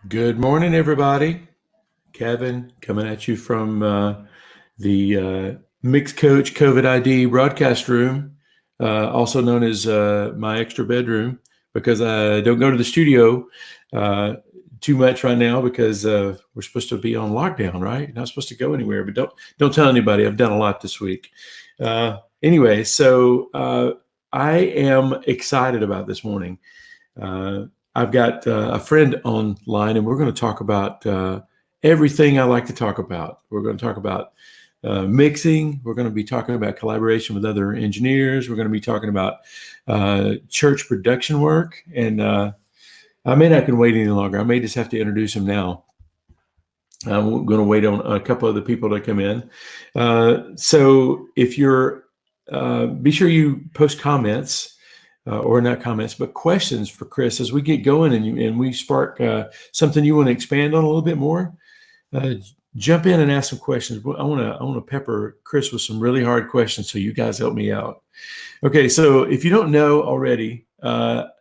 Good morning, everybody. Kevin coming at you from the Mixed Coach COVID ID broadcast room, also known as my extra bedroom, because I don't go to the studio uh, too much right now because we're supposed to be on lockdown, right? Not supposed to go anywhere, but don't tell anybody. I've done a lot this week. Anyway, so I am excited about this morning. I've got a friend online, and we're going to talk about everything I like to talk about. We're going to talk about mixing. We're going to be talking about collaboration with other engineers. We're going to be talking about church production work. And I may not can wait any longer. I may just have to introduce him now. I'm going to wait on a couple of the people to come in. So if you're, be sure you post comments. Or not comments, but questions for Chris as we get going and we spark something you want to expand on a little bit more. Jump in and ask some questions. I want to pepper Chris with some really hard questions, so you guys help me out. Okay, so if you don't know already, I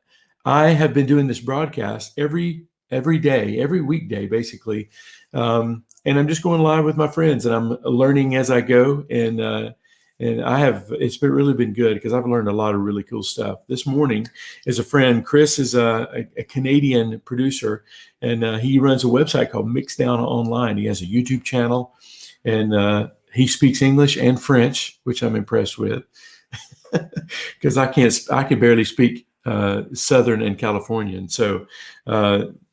have been doing this broadcast every day, every weekday, basically, and I'm just going live with my friends, and I'm learning as I go, and it's really been good because I've learned a lot of really cool stuff. This morning is a friend. Chris is a Canadian producer, and he runs a website called Mixdown Online. He has a YouTube channel, and he speaks English and French, which I'm impressed with because I can barely speak Southern and Californian. So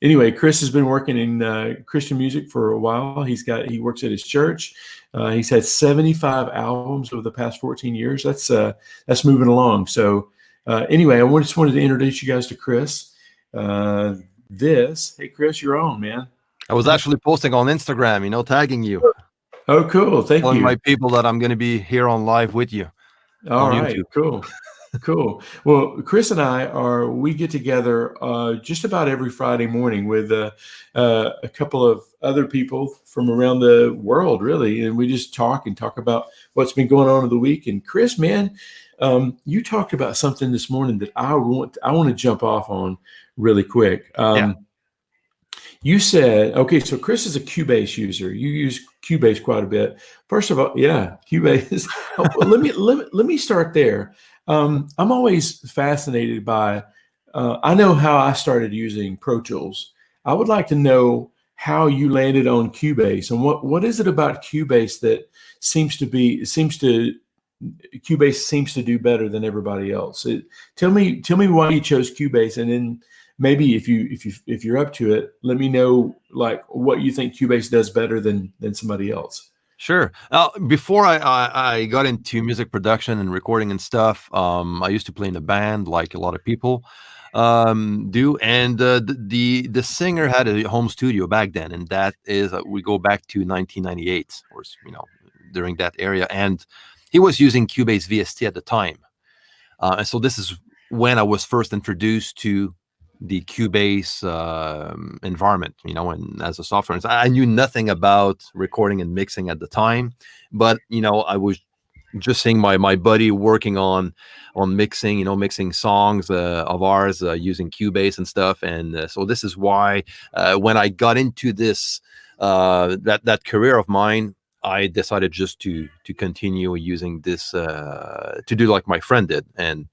anyway, Chris has been working in Christian music for a while. He works at his church. He's had 75 albums over the past 14 years. That's moving along. So anyway, I just wanted to introduce you guys to Chris. Hey Chris, you're on, man. I was actually posting on Instagram, tagging you. Oh, cool. Thank you. Telling my people that I'm going to be here on live with you. All right, YouTube. Cool. Well, Chris and we get together just about every Friday morning with a couple of other people from around the world, really. And we just talk about what's been going on in the week. And Chris, man, you talked about something this morning that I want to jump off on really quick. Yeah. You said, okay, so Chris is a Cubase user. You use Cubase quite a bit. First of all, yeah, Cubase. let me start there. I'm always fascinated by, I know how I started using Pro Tools. I would like to know how you landed on Cubase, and what is it about Cubase that Cubase seems to do better than everybody else. Tell me why you chose Cubase, and then maybe if you're up to it, let me know like what you think Cubase does better than somebody else. Sure. Before I got into music production and recording and stuff, I used to play in a band like a lot of people do. And the singer had a home studio back then. And that is, we go back to 1998 or, during that area. And he was using Cubase VST at the time. And so this is when I was first introduced to the Cubase environment, and as a software. I knew nothing about recording and mixing at the time, but I was just seeing my buddy working on mixing, mixing songs of ours using Cubase and stuff, and so this is why when I got into this that career of mine, I decided just to continue using this to do like my friend did and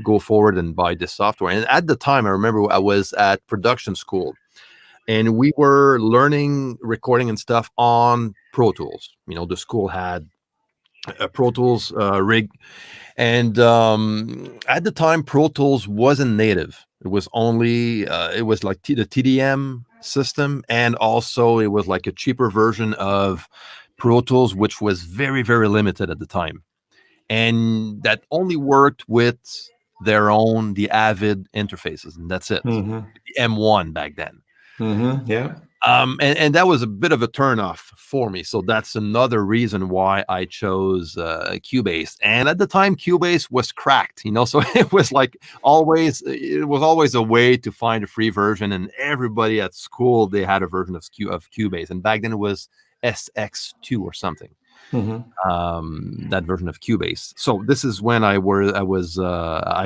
go forward and buy this software. And at the time, I remember I was at production school and we were learning recording and stuff on Pro Tools. The school had a Pro Tools rig. And at the time, Pro Tools wasn't native. It was only, it was like the TDM system. And also it was like a cheaper version of Pro Tools, which was very, very limited at the time. And that only worked with the Avid interfaces, and that's it. Mm-hmm. The M1 back then. Mm-hmm. Yeah. And that was a bit of a turnoff for me. So that's another reason why I chose Cubase. And at the time, Cubase was cracked, so it was always a way to find a free version. And everybody at school, they had a version of Cubase. And back then it was SX2 or something. Mm-hmm. That version of Cubase. So this is when I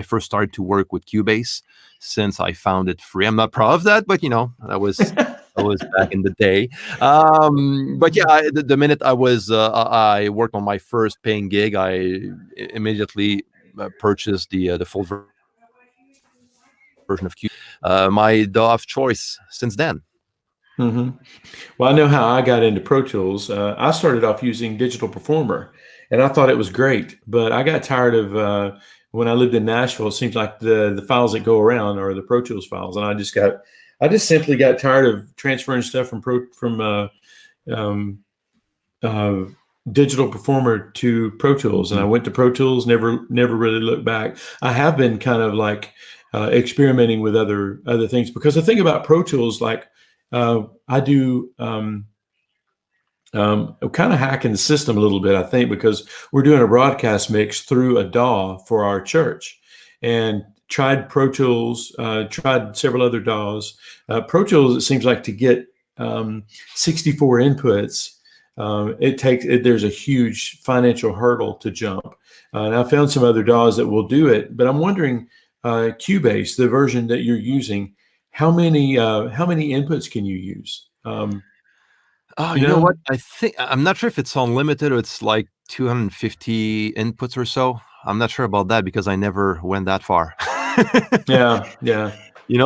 first started to work with Cubase, since I found it free. I'm not proud of that, but that was That was back in the day. But yeah, the minute I worked on my first paying gig, I immediately purchased the full version of Cubase. My DAW of choice since then. Hmm. Well, I know how I got into Pro Tools. I started off using Digital Performer, and I thought it was great. But I got tired of when I lived in Nashville. It seems like the files that go around are the Pro Tools files, and I just simply got tired of transferring stuff from um, uh, Digital Performer to Pro Tools, and I went to Pro Tools. Never really looked back. I have been kind of like experimenting with other things, because the thing about Pro Tools, like I do. Kind of hacking the system a little bit, I think, because we're doing a broadcast mix through a DAW for our church, and tried Pro Tools, tried several other DAWs. Pro Tools, it seems like, to get 64 inputs, there's a huge financial hurdle to jump. And I found some other DAWs that will do it, but I'm wondering, Cubase, the version that you're using, how many inputs can you use? Oh, You you know what? know? I'm not sure if it's unlimited or it's like 250 inputs or so. I'm not sure about that because I never went that far. Yeah, yeah.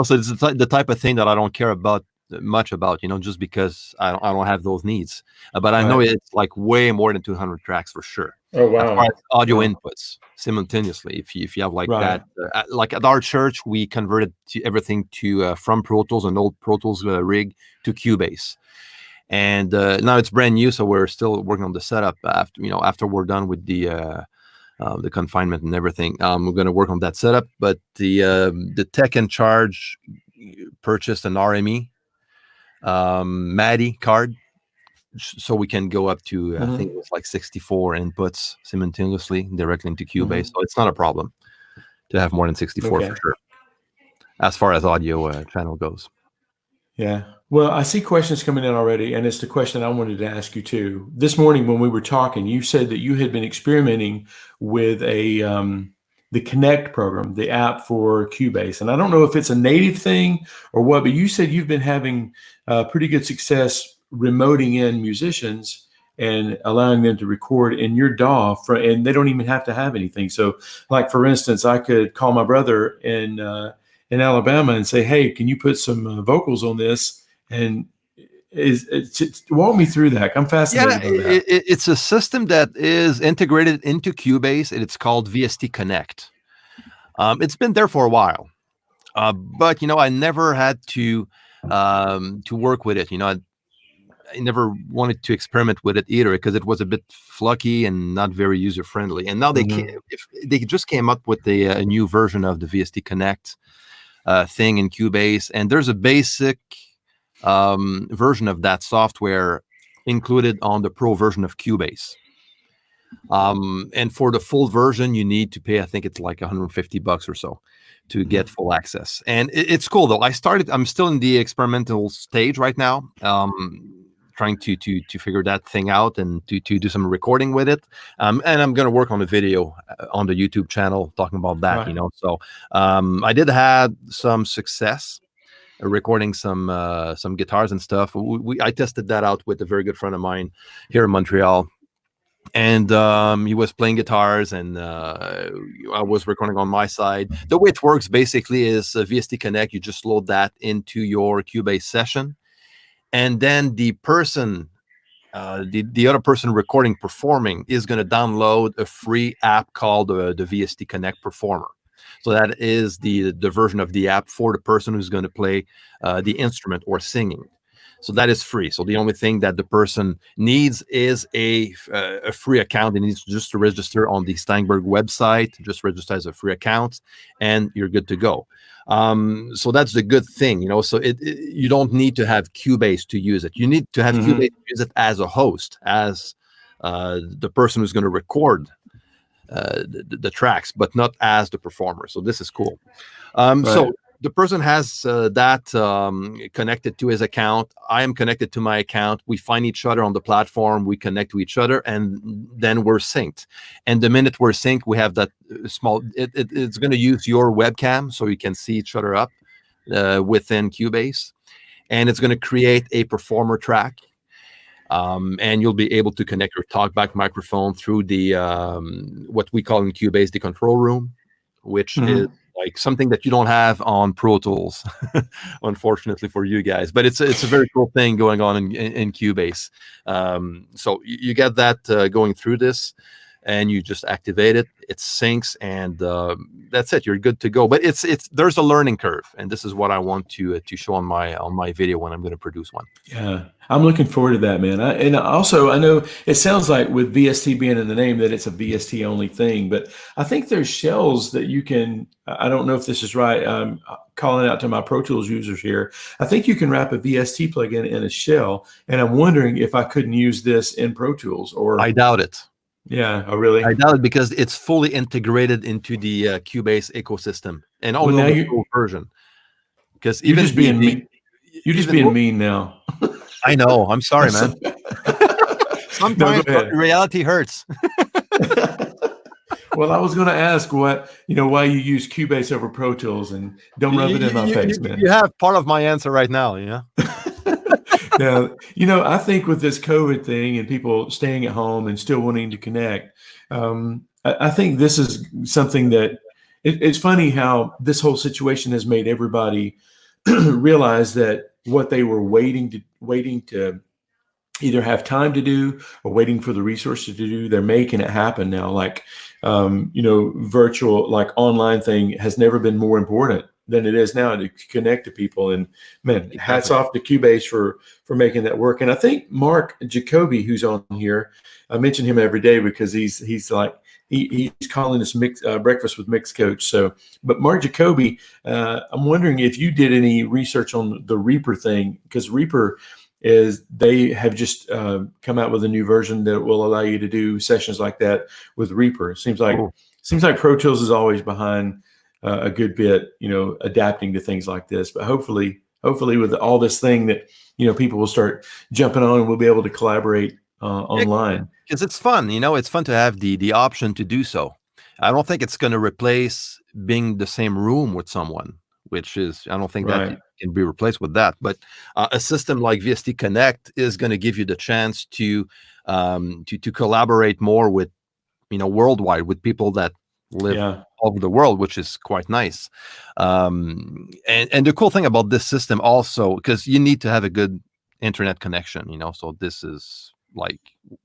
So it's the type of thing that I don't care about much about, just because I don't have those needs. But I know Right. it's like way more than 200 tracks for sure. Oh, As far wow. as audio Wow. inputs simultaneously, if you have like Right. that, like at our church, we converted everything to from Pro Tools, an old Pro Tools rig, to Cubase. And now it's brand new, so we're still working on the setup. After we're done with the confinement and everything, we're going to work on that setup. But the tech in charge purchased an RME MIDI card, so we can go up to, I think Hmm. it was like 64 inputs simultaneously directly into Cubase. Hmm. So it's not a problem to have more than 64 for Okay. sure, as far as audio channel goes. Yeah. Well, I see questions coming in already, and it's the question I wanted to ask you too. This morning when we were talking, you said that you had been experimenting with the Connect program, the app for Cubase, and I don't know if it's a native thing or what, but you said you've been having pretty good success remoting in musicians and allowing them to record in your DAW, and they don't even have to have anything. So, like for instance, I could call my brother in Alabama and say, "Hey, can you put some vocals on this?" And walk me through that. I'm Yeah, fascinated by that. it's a system that is integrated into Cubase, and it's called VST Connect. It's been there for a while, but I never had to work with it. I never wanted to experiment with it either because it was a bit fluky and not very user friendly. And now Hmm. they just came up with a new version of the VST Connect thing in Cubase, and there's a basic version of that software included on the Pro version of Cubase. And for the full version, you need to pay, I think it's like $150 or so to get full access. And it's cool though. I'm still in the experimental stage right now, trying to figure that thing out and to do some recording with it. And I'm going to work on a video on the YouTube channel talking about that, Right. So I did have some success recording some guitars and stuff. I tested that out with a very good friend of mine here in Montreal, and he was playing guitars, and I was recording on my side. The way it works basically is VST Connect. You just load that into your Cubase session, and then the other person recording, performing, is going to download a free app called the VST Connect Performer. So that is the version of the app for the person who's going to play the instrument or singing. So that is free. So the only thing that the person needs is a free account. He needs just to register on the Steinberg website. Just register as a free account, and you're good to go. So that's the good thing, So you don't need to have Cubase to use it. You need to have Cubase Hmm. to use it as a host, as the person who's going to record the tracks, but not as the performer. So this is cool. So Right. the person has that connected to his account. I am connected to my account. We find each other on the platform. We connect to each other, and then we're synced. And the minute we're synced, we have that small. It's going to use your webcam so you can see each other up within Cubase. and it's going to create a performer track. And you'll be able to connect your talkback microphone through the what we call in Cubase the control room, which is like something that you don't have on Pro Tools, unfortunately for you guys. But it's a very cool thing going on in Cubase. So you get that going through this, and you just activate it. It syncs, and that's it. You're good to go. But it's there's a learning curve, and this is what I want to show on my video when I'm going to produce one. Yeah, I'm looking forward to that, man. And also, I know it sounds like with VST being in the name that it's a VST only thing, but I think there's shells that you can. I don't know if this is right. I'm calling out to my Pro Tools users here. I think you can wrap a VST plugin in a shell, and I'm wondering if I couldn't use this in Pro Tools. Or I doubt it. Yeah. Oh, really? I doubt it, because it's fully integrated into the Cubase ecosystem, and only Well, on now the full version. Because you're even just being mean. You're just being mean now. I know. I'm sorry, man. Sometimes reality hurts. Well, I was going to ask why you use Cubase over Pro Tools, and don't rub it in my face, man. You have part of my answer right now, yeah. Now, I think with this COVID thing and people staying at home and still wanting to connect, I think this is something that it's funny how this whole situation has made everybody realize that what they were waiting to either have time to do or waiting for the resources to do, they're making it happen now. Like, virtual, like online thing has never been more important than it is now to connect to people. And man, hats off to Cubase for making that work. And I think Mark Jacoby, who's on here, I mention him every day because he's calling this breakfast with Mix Coach. So, but Mark Jacoby, I'm wondering if you did any research on the Reaper thing, because Reaper they have just come out with a new version that will allow you to do sessions like that with Reaper. It seems like Pro Tools is always behind a good bit, adapting to things like this. But hopefully with all this thing that people will start jumping on, and we'll be able to collaborate online. Because it's fun, it's fun to have the option to do so. I don't think it's going to replace being in the same room with someone, which is, I don't think that can be replaced with that. But a system like VST Connect is going to give you the chance to collaborate more with, worldwide, with people that live all over the world, which is quite nice. And the cool thing about this system also, because you need to have a good internet connection, so this is like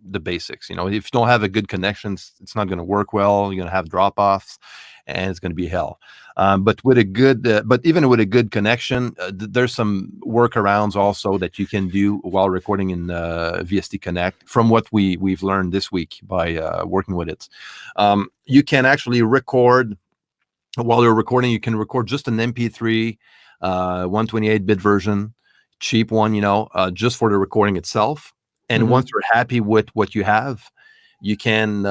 the basics. If you don't have a good connection, it's not going to work well. You're going to have drop-offs, and it's going to be hell. But with a good, but even with a good connection, there's some workarounds also that you can do while recording in VST Connect. From what we've learned this week by working with it, you can actually record while you're recording. You can record just an MP3, 128-bit version, cheap one, just for the recording itself. And once you're happy with what you have, you can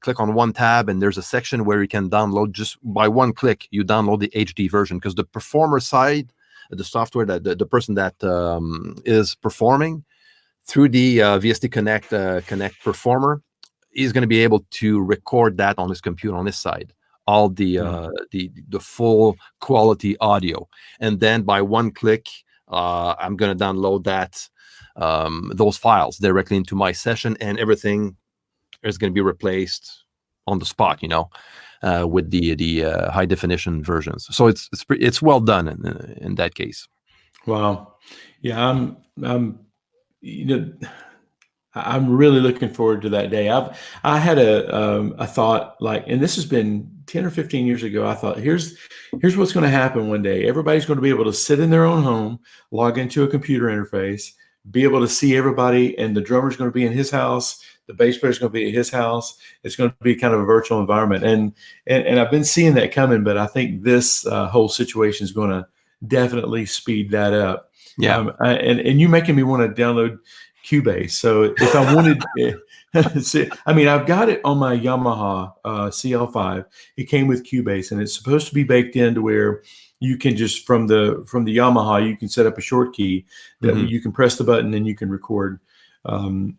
click on one tab, and there's a section where you can download, just by one click, you download the HD version. Because the performer side, the software, that the person that is performing through the VST Connect performer is going to be able to record that on his computer, on his side, all the full quality audio. And then by one click, I'm going to download those files directly into my session, and everything is going to be replaced on the spot, with the high definition versions. So it's well done in that case. Wow. Yeah, I'm really looking forward to that day. I had a thought, like, and this has been 10 or 15 years ago. I thought, here's what's going to happen one day. Everybody's going to be able to sit in their own home, log into a computer interface, be able to see everybody, and the drummer's going to be in his house, the bass player's going to be at his house. It's going to be kind of a virtual environment, and I've been seeing that coming. But I think this whole situation is going to definitely speed that up. Yeah, and you making me want to download Cubase. So if I wanted, I've got it on my Yamaha CL5. It came with Cubase, and it's supposed to be baked in to where you can just from the Yamaha, you can set up a short key that you can press the button and you can record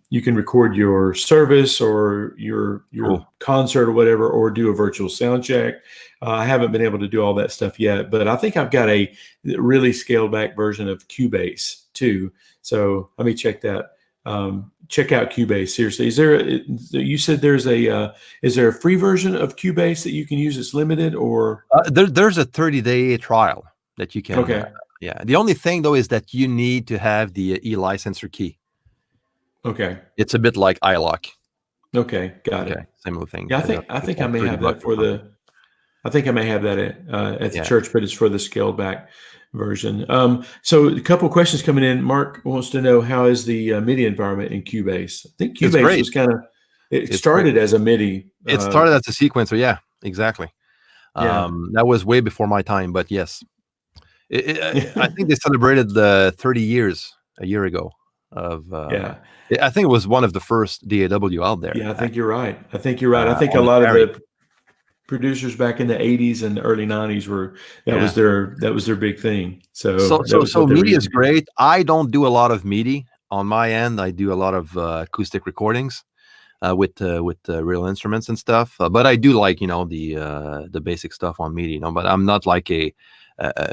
you can record your service or your Cool. concert or whatever, or do a virtual sound check. I haven't been able to do all that stuff yet, but I think I've got a really scaled back version of Cubase too. So let me check that. Check out Cubase. Seriously, you said there's is there a free version of Cubase that you can use that's limited, or There's a 30-day trial that you can. okay. Yeah. The only thing though is that you need to have the e-licenser key. Okay. It's a bit like iLock. Okay. Got it. Similar thing. Yeah, I think I may have that for the. I think I may have that at the church, but it's for the scaled back version. So a couple of questions coming in. Mark wants to know, how is the MIDI environment in Cubase? I think Cubase was kind of, it started as a MIDI. It started as a sequencer. Yeah, exactly. Yeah. That was way before my time, but yes. I think they celebrated the 30 years a year ago of I think it was one of the first DAW out there. Yeah, I think you're right. I think a lot of the producers back in the 80s and the early 90s that was their big thing. So MIDI is great. I don't do a lot of MIDI on my end. I do a lot of acoustic recordings with real instruments and stuff. But I do like the basic stuff on MIDI. But I'm not like a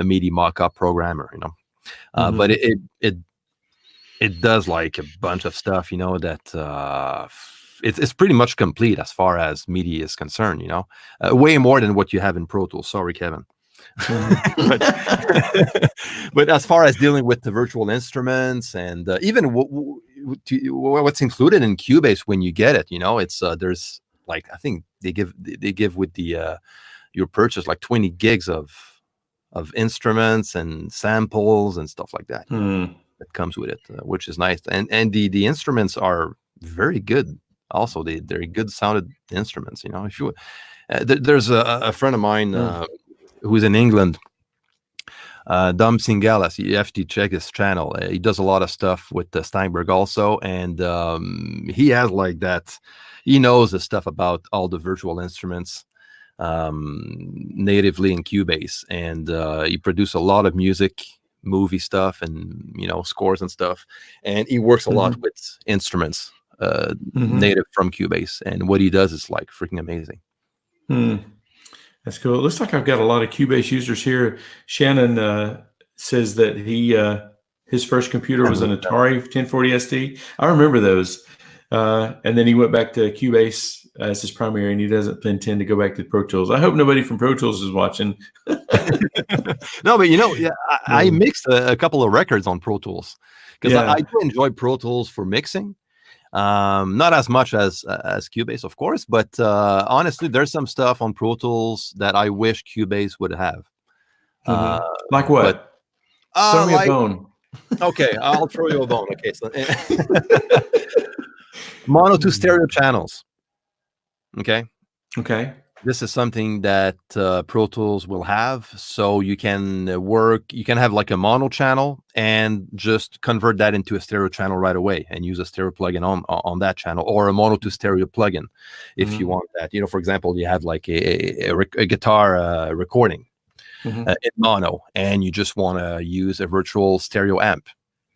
MIDI mock-up programmer. But it does like a bunch of stuff. That. It's pretty much complete as far as MIDI is concerned, way more than what you have in Pro Tools. Sorry, Kevin. But as far as dealing with the virtual instruments and even what's included in Cubase when you get it, it's there's like, I think they give with the your purchase like 20 gigs of instruments and samples and stuff like that. That comes with it, which is nice. And the instruments are very good. Also, they're good sounded instruments. If you there's a friend of mine who's in England, Dom Singalas. You have to check his channel. He does a lot of stuff with Steinberg also, and he has like that. He knows the stuff about all the virtual instruments natively in Cubase, and he produced a lot of music, movie stuff, and scores and stuff. And he works a lot with instruments. Native from Cubase, and what he does is like freaking amazing. That's cool. It looks like I've got a lot of Cubase users here. Shannon says that his first computer was an Atari 1040 ST. I remember those, and then he went back to Cubase as his primary, and he doesn't intend to go back to Pro Tools. I hope nobody from Pro Tools is watching. No, but I mixed a couple of records on Pro Tools because I do enjoy Pro Tools for mixing. Not as much as Cubase, of course, but honestly, there's some stuff on Pro Tools that I wish Cubase would have. Like what? Throw me a bone. Okay, I'll throw you a bone. Okay, so mono to stereo channels. Okay. This is something that Pro Tools will have, so you can have like a mono channel and just convert that into a stereo channel right away and use a stereo plugin on that channel, or a mono to stereo plugin if you want that. For example, you have like a guitar recording in mono, and you just want to use a virtual stereo amp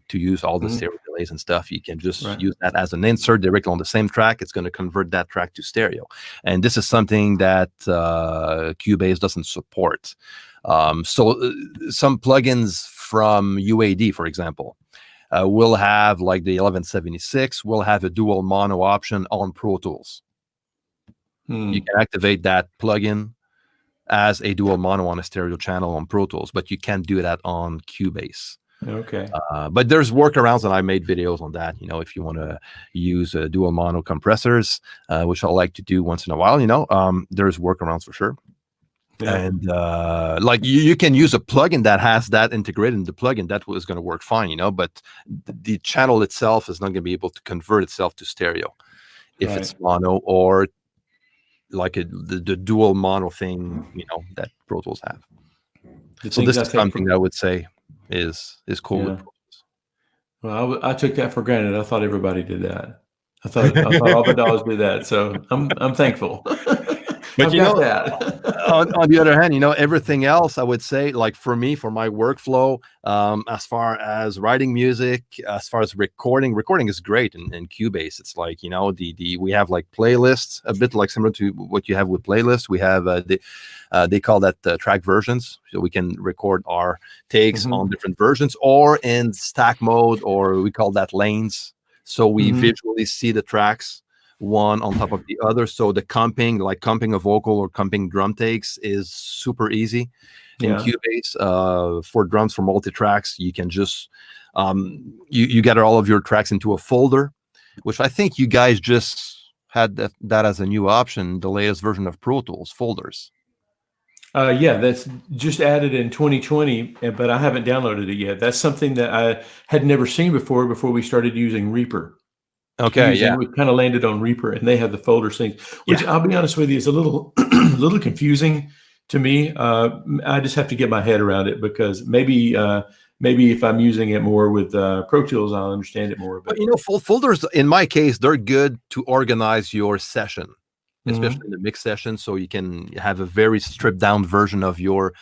to use all the stereo delays and stuff. You can just use that as an insert directly on the same track. It's going to convert that track to stereo. And this is something that Cubase doesn't support. So some plugins from UAD, for example, will have like the 1176, will have a dual mono option on Pro Tools. You can activate that plugin as a dual mono on a stereo channel on Pro Tools, but you can't do that on Cubase. Okay. But there's workarounds, and I made videos on that. If you want to use dual mono compressors, which I like to do once in a while, there's workarounds for sure. Yeah. And like you can use a plugin that has that integrated in the plugin. That was going to work fine, but the channel itself is not going to be able to convert itself to stereo if it's mono, or like the dual mono thing, that Pro Tools have. So this is something that I would say is cool. Yeah. Well, I took that for granted. I thought everybody did that. I thought all the dolls did that. So I'm thankful. But I've got that. on the other hand, everything else, I would say, like for me, for my workflow, as far as writing music, as far as recording is great in Cubase. It's like, we have like playlists, a bit like similar to what you have with playlists. We have they call that track versions, so we can record our takes on different versions, or in stack mode, or we call that lanes. So we visually see the tracks one on top of the other. So the comping, like comping a vocal or comping drum takes, is super easy in Cubase. For drums, for multi-tracks, you can just you gather all of your tracks into a folder, which I think you guys just had that as a new option, the latest version of Pro Tools, folders. Yeah, that's just added in 2020, but I haven't downloaded it yet. That's something that I had never seen before we started using Reaper. Okay, We kind of landed on Reaper, and they have the folders things, which I'll be honest with you, is a little little confusing to me. I just have to get my head around it, because maybe if I'm using it more with Pro Tools, I'll understand it more. But folders, in my case, they're good to organize your session, especially in the mix session, so you can have a very stripped down version of your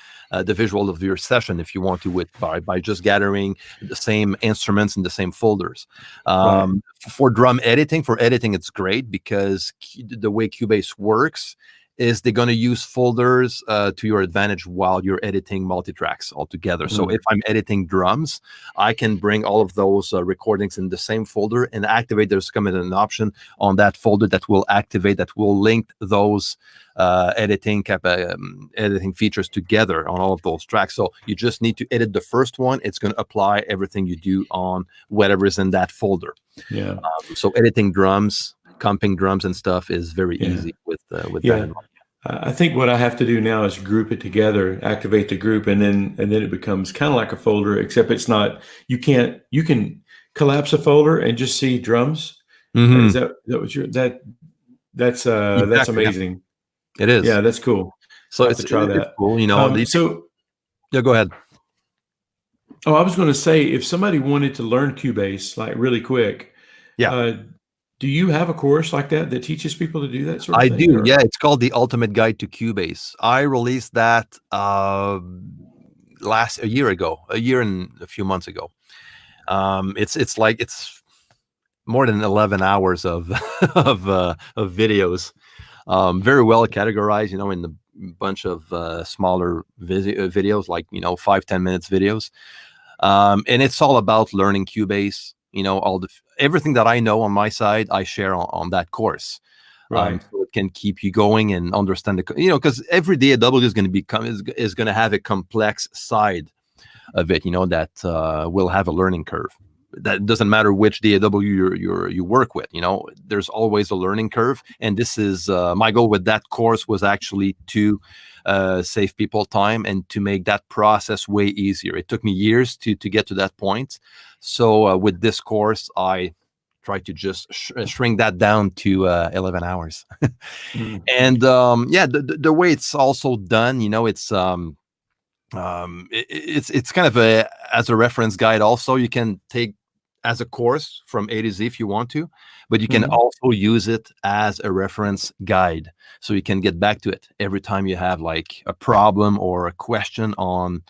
the visual of your session if you want to, by just gathering the same instruments in the same folders. For drum editing, it's great, because the way Cubase works is they're going to use folders to your advantage while you're editing multi-tracks altogether. So if I'm editing drums, I can bring all of those recordings in the same folder and activate. There's coming an option on that folder that will activate, that will link those editing features together on all of those tracks. So you just need to edit the first one. It's going to apply everything you do on whatever is in that folder. Yeah. So editing drums, comping drums and stuff is very easy with that in mind. I think what I have to do now is group it together, activate the group, and then it becomes kind of like a folder, except it's not. You can collapse a folder and just see drums. Is that what you're that's amazing. It is. Yeah, that's cool. So I'll have to try that. It's cool, yeah, go ahead. Oh, I was going to say, if somebody wanted to learn Cubase like really quick, do you have a course like that teaches people to do that sort of thing? I do, yeah. It's called The Ultimate Guide to Cubase. I released that a year and a few months ago. It's more than 11 hours of of videos, very well categorized, in the bunch of smaller videos, like 5-10 minutes videos, and it's all about learning Cubase. Everything that I know on my side, I share on that course. So it can keep you going and understand because every DAW is going to is going to have a complex side of it, that will have a learning curve. That doesn't matter which DAW you work with. There's always a learning curve, and this is my goal with that course was actually to save people time and to make that process way easier. It took me years to get to that point. So with this course, I try to just shrink that down to 11 hours. And the way it's also done, it's kind of as a reference guide. Also, you can take as a course from A to Z if you want to, but you can also use it as a reference guide, so you can get back to it every time you have like a problem or a question on,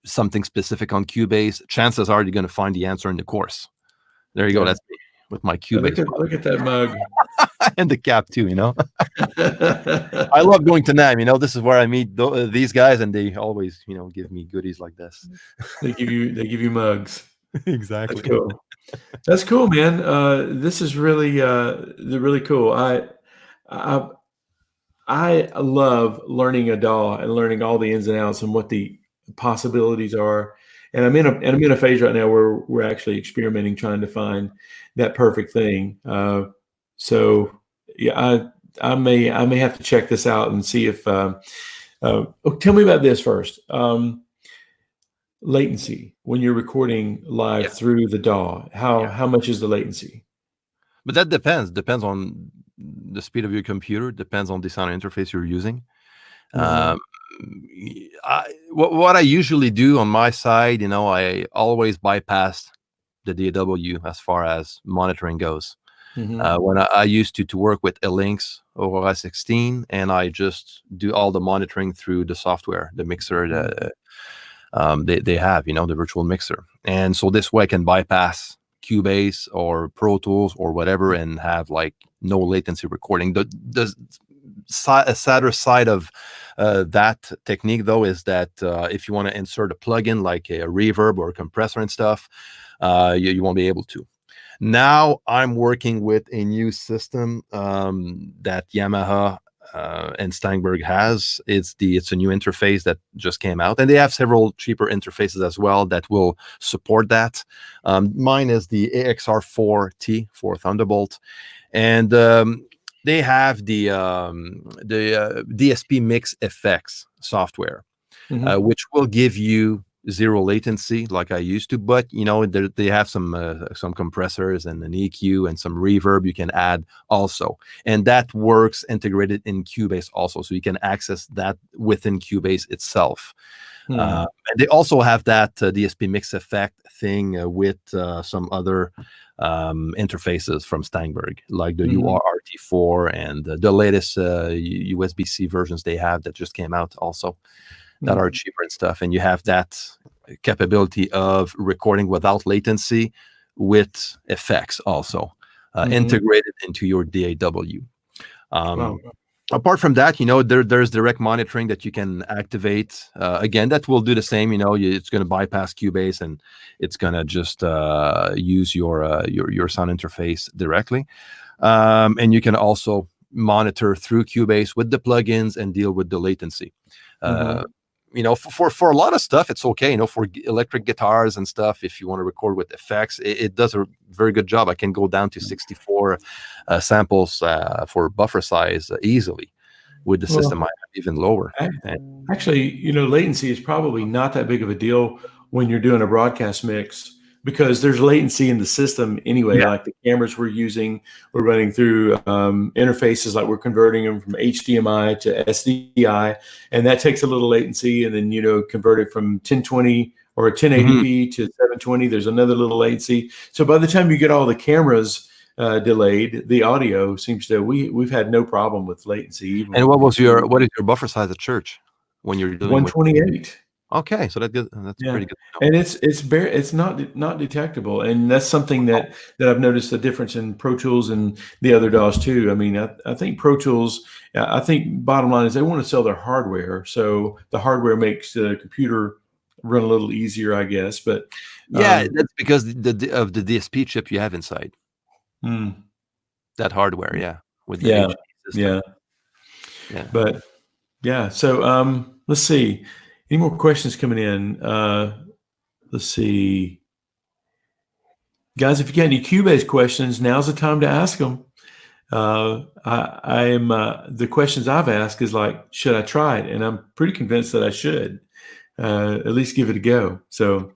something specific on Cubase. Chances are you're going to find the answer in the course. There you go. That's me with my Cubase. Look at that mug. And the cap too, I love going to NAMM. This is where I meet these guys, and they always, give me goodies like this. They give you mugs. Exactly. That's cool. That's cool, man. This is really really cool. I love learning a DAW and learning all the ins and outs and what the possibilities are. And I'm in a phase right now where we're actually experimenting, trying to find that perfect thing. So yeah, I may have to check this out and see if. Tell me about this first. Latency when you're recording live through the DAW. How much is the latency? But that depends on the speed of your computer. Depends on the sound interface you're using. What I usually do on my side, I always bypass the DAW as far as monitoring goes. When I used to work with Links OS 16, and I just do all the monitoring through the software, the mixer that they have, the virtual mixer. And so this way I can bypass Cubase or Pro Tools or whatever and have like no latency recording. The sadder side of that technique, though, is that if you want to insert a plugin like a reverb or a compressor and stuff, you won't be able to. Now I'm working with a new system that Yamaha and Steinberg has. It's a new interface that just came out, and they have several cheaper interfaces as well that will support that. Mine is the AXR4T for Thunderbolt, and they have the DSP Mix FX software, which will give you zero latency like I used to, but they have some compressors and an EQ and some reverb you can add also, and that works integrated in Cubase also, so you can access that within Cubase itself. And they also have that DSP Mix Effect thing with some other interfaces from Steinberg, like the URRT4 and the latest USB-C versions they have that just came out also, that are cheaper and stuff. And you have that capability of recording without latency with effects also integrated into your DAW. Wow. Apart from that, there's direct monitoring that you can activate. Again, that will do the same. It's going to bypass Cubase and it's going to just use your sound interface directly. And you can also monitor through Cubase with the plugins and deal with the latency. For a lot of stuff, it's okay. For electric guitars and stuff, if you want to record with effects, it does a very good job. I can go down to 64 samples for buffer size easily. With the system, I have even lower. Actually, latency is probably not that big of a deal when you're doing a broadcast mix, because there's latency in the system anyway. Yeah. Like the cameras we're using, we're running through interfaces, like we're converting them from HDMI to SDI, and that takes a little latency, and then convert it from 1020 or 1080p to 720. There's another little latency. So by the time you get all the cameras delayed, the audio seems to we've had no problem with latency. And what is your buffer size at church when you're doing 128? Okay, so that's pretty good. And it's not detectable, and that's something that I've noticed a difference in Pro Tools and the other DAWs too. I mean, I think Pro Tools, I think bottom line is they want to sell their hardware, so the hardware makes the computer run a little easier, I guess. But that's because of the DSP chip you have inside that hardware, with the HD system. Yeah. But so let's see. Any more questions coming in? Let's see. Guys, if you got any Cubase questions, now's the time to ask them. The questions I've asked is like, should I try it? And I'm pretty convinced that I should at least give it a go. So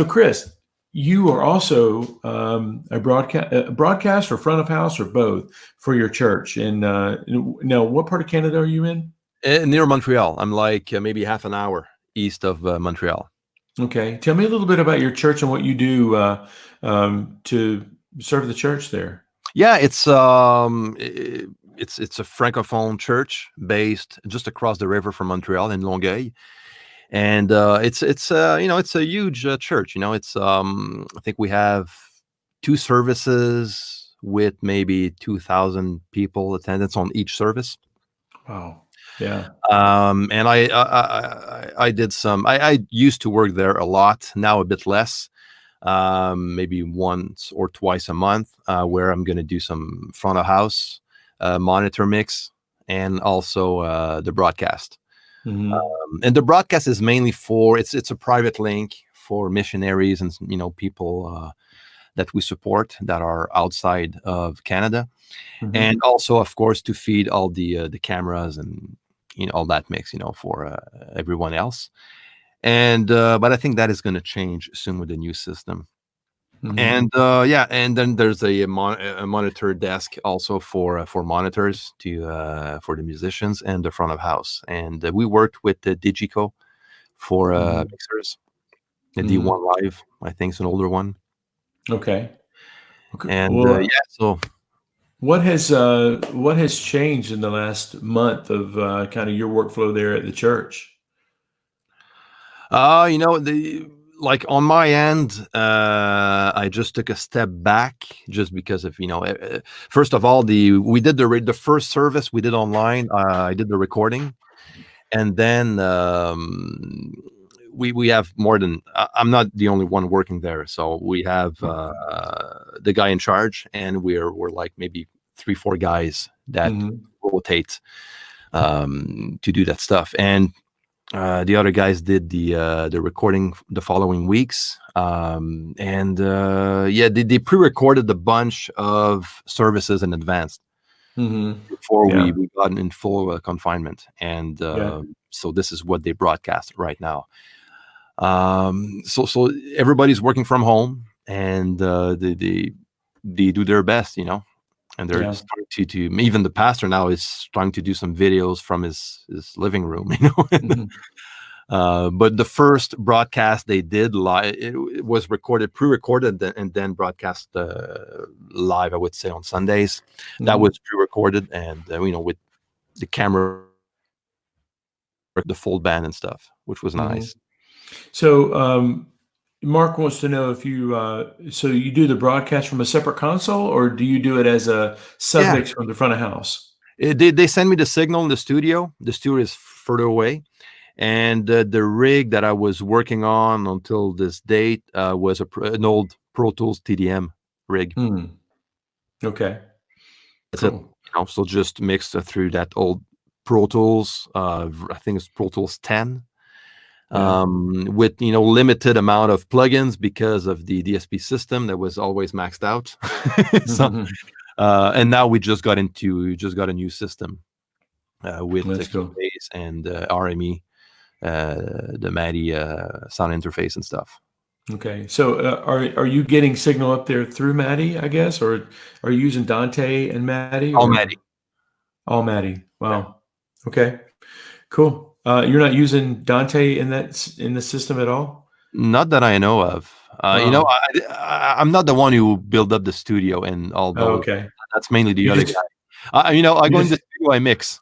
Chris, you are also a broadcast or front of house or both for your church. And now, what part of Canada are you in? Near Montreal. I'm like maybe half an hour east of Montreal. Okay. Tell me a little bit about your church and what you do to serve the church there. Yeah, it's a francophone church based just across the river from Montreal in Longueuil. And it's a huge church. It's I think we have 2 services with maybe 2,000 people attendance on each service. Wow. Yeah. And I did some. I used to work there a lot. Now a bit less. Maybe once or twice a month, where I'm going to do some front of house monitor mix and also the broadcast. And the broadcast is mainly it's a private link for missionaries and people that we support that are outside of Canada, and also of course to feed all the cameras and all that mix for everyone else. And but I think that is going to change soon with the new system. And and then there's a monitor desk also for monitors for the musicians and the front of house. And we worked with the Digico for mixers. The D1 Live, I think, is an older one. Okay. And so What has changed in the last month of kind of your workflow there at the church? You know, like on my end, I just took a step back just because of, first of all, we did the first service we did online. I did the recording, and then we have more than I'm not the only one working there, so we have the guy in charge, and we're like maybe 3-4 guys that Mm-hmm. rotate to do that stuff, and the other guys did the recording the following weeks, and yeah, they pre-recorded a bunch of services in advance Mm-hmm. before Yeah. we got in full confinement, and Yeah. so this is what they broadcast right now. So everybody's working from home, and they do their best, and they're Yeah. starting to even the pastor now is trying to do some videos from his living room, Mm-hmm. But the first broadcast they did live, it was recorded, pre-recorded, and then broadcast live. I would say on Sundays, that Mm-hmm. was pre-recorded, and with the camera, the full band and stuff, which was Mm-hmm. nice. So, Mark wants to know if so you do the broadcast from a separate console, or do you do it as a Yeah, submix from the front of house? they send me the signal in the studio. The studio is further away, and the rig that I was working on until this date was an old Pro Tools TDM rig. Hmm. Okay. That's it. Cool. So just mixed through that old Pro Tools. I think it's Pro Tools 10, Yeah. with limited amount of plugins because of the DSP system that was always maxed out. So and now we just got a new system with That's cool. Cubase and RME, the MIDI sound interface and stuff. Okay. So, are you getting signal up there through MIDI, I guess, or are you using Dante and MIDI, All or MIDI. all MIDI? Yeah. Wow. Okay. Cool. You're not using Dante in the system at all? Not that I know of. Wow. I'm not the one who built up the studio and all Oh, those. okay. That's mainly the You other guy. just I you go in the just studio, I mix.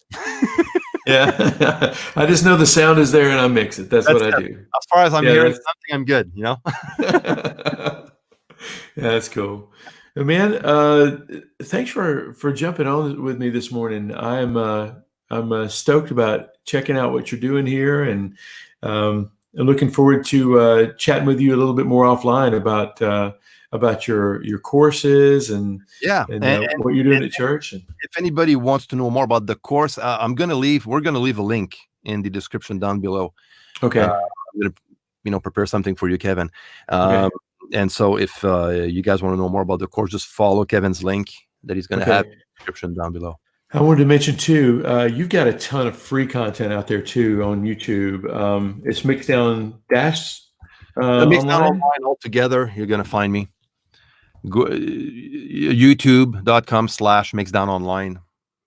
yeah. I just know the sound is there and I mix it. That's what That's I it. do. As far as I'm Yeah, hearing that's something, I'm good. yeah, that's cool. Man, thanks for jumping on with me this morning. I'm stoked about checking out what you're doing here, and looking forward to chatting with you a little bit more offline about your courses Yeah, and and what you're doing at church. And if anybody wants to know more about the course, we're gonna leave a link in the description down below. okay, I'm gonna, prepare something for you, Kevin. okay, Um, and so if you guys want to know more about the course, just follow Kevin's link that he's gonna have okay. in the description down below. I wanted to mention too, you've got a ton of free content out there too on YouTube. It's Mixdown Dash Mix Down online. Online altogether, you're gonna find me. Go, youtube.com/mixdownonline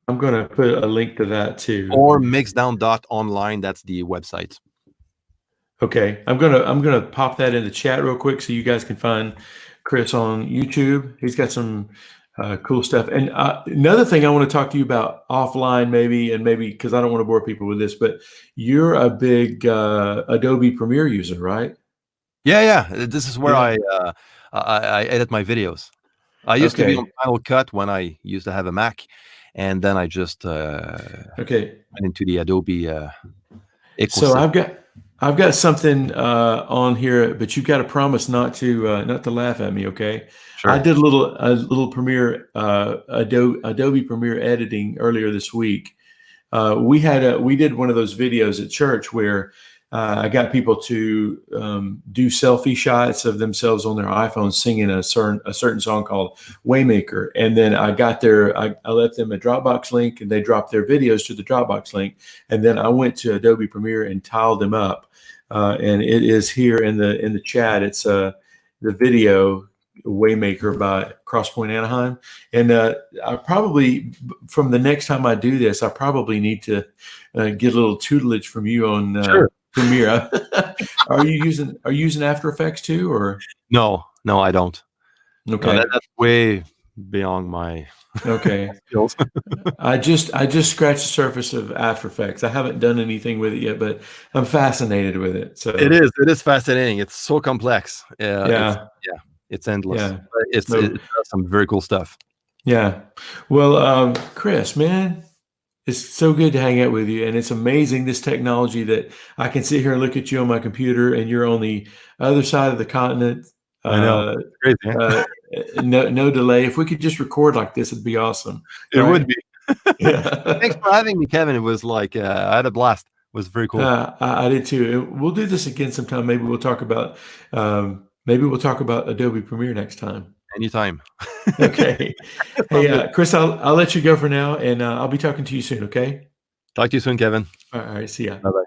I'm going to put a link to that too. or mixdown.online. That's the website. Okay, I'm gonna pop that in the chat real quick so you guys can find Chris on YouTube. He's got some cool stuff. And another thing I want to talk to you about offline, maybe because I don't want to bore people with this, but you're a big Adobe Premiere user, right? Yeah. This is where Yeah. I edit my videos. I used to be on Okay. Final Cut when I used to have a Mac, and then I just Okay. went into the Adobe So ecosystem. I've got something on here, but you've got to promise not to laugh at me, okay? I Sure. did a little Premiere Adobe Premiere editing earlier this week. We did one of those videos at church where I got people to do selfie shots of themselves on their iPhone singing a certain song called Waymaker, and then I left them a Dropbox link, and they dropped their videos to the Dropbox link, and then I went to Adobe Premiere and tiled them up, and it is here in the chat. It's the video Waymaker by Crosspoint Anaheim. And I probably, from the next time I do this, I probably need to get a little tutelage from you on Sure. Premiere. Are you using After Effects too, or No, I don't. No, okay? that's way beyond my Okay. skills. I just scratched the surface of After Effects. I haven't done anything with it yet, but I'm fascinated with it. It So is. It is fascinating. It's so complex. It's yeah, yeah, it's endless. yeah. But it So does some very cool stuff. yeah. Well, Chris, man, it's so good to hang out with you, and it's amazing this technology that I can sit here and look at you on my computer, and you're on the other side of the continent. I know. Uh, It's crazy. uh, no delay. If we could just record like this, it'd be awesome, It would right? be. Thanks Yeah. for having me, Kevin. It was like I had a blast. It was very cool. I did too. And we'll do this again sometime. Maybe we'll talk about Adobe Premiere next time. Anytime. Okay. Hey, Sounds good. Chris, I'll let you go for now, and I'll be talking to you soon. Okay. Talk to you soon, Kevin. All right. See ya. Bye bye.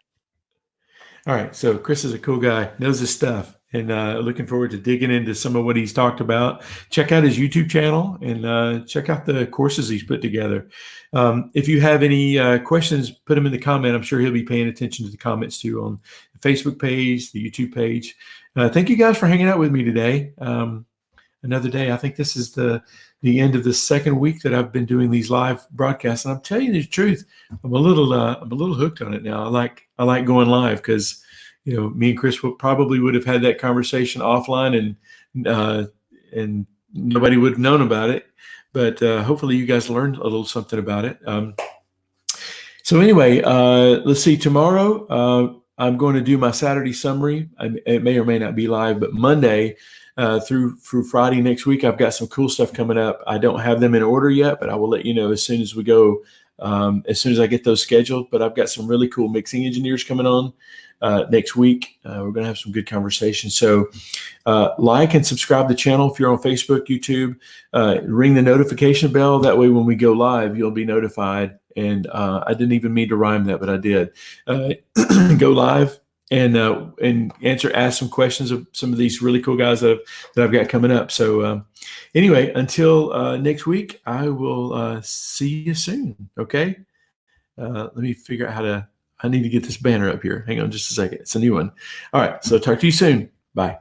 All right. So Chris is a cool guy, knows his stuff, and looking forward to digging into some of what he's talked about. Check out his YouTube channel and check out the courses he's put together. If you have any questions, put them in the comment. I'm sure he'll be paying attention to the comments too on the Facebook page, the YouTube page. Thank you guys for hanging out with me today. Another day. I think this is the end of the second week that I've been doing these live broadcasts, and I'm telling you the truth, I'm a little hooked on it now. I like going live because me and Chris probably would have had that conversation offline, and nobody would have known about it. But hopefully, you guys learned a little something about it. So anyway, let's see. Tomorrow, I'm going to do my Saturday summary. It may or may not be live, but Monday through Friday next week, I've got some cool stuff coming up. I don't have them in order yet, but I will let you know as soon as we go, as soon as I get those scheduled. But I've got some really cool mixing engineers coming on next week. We're going to have some good conversations. So like and subscribe to the channel if you're on Facebook, YouTube. Ring the notification bell. That way when we go live, you'll be notified. And I didn't even mean to rhyme that, but I did. Go live and ask some questions of some of these really cool guys that I've got coming up. So anyway, until next week, I will see you soon. Okay. Let me figure out I need to get this banner up here. Hang on just a second. It's a new one. All right. So talk to you soon. Bye.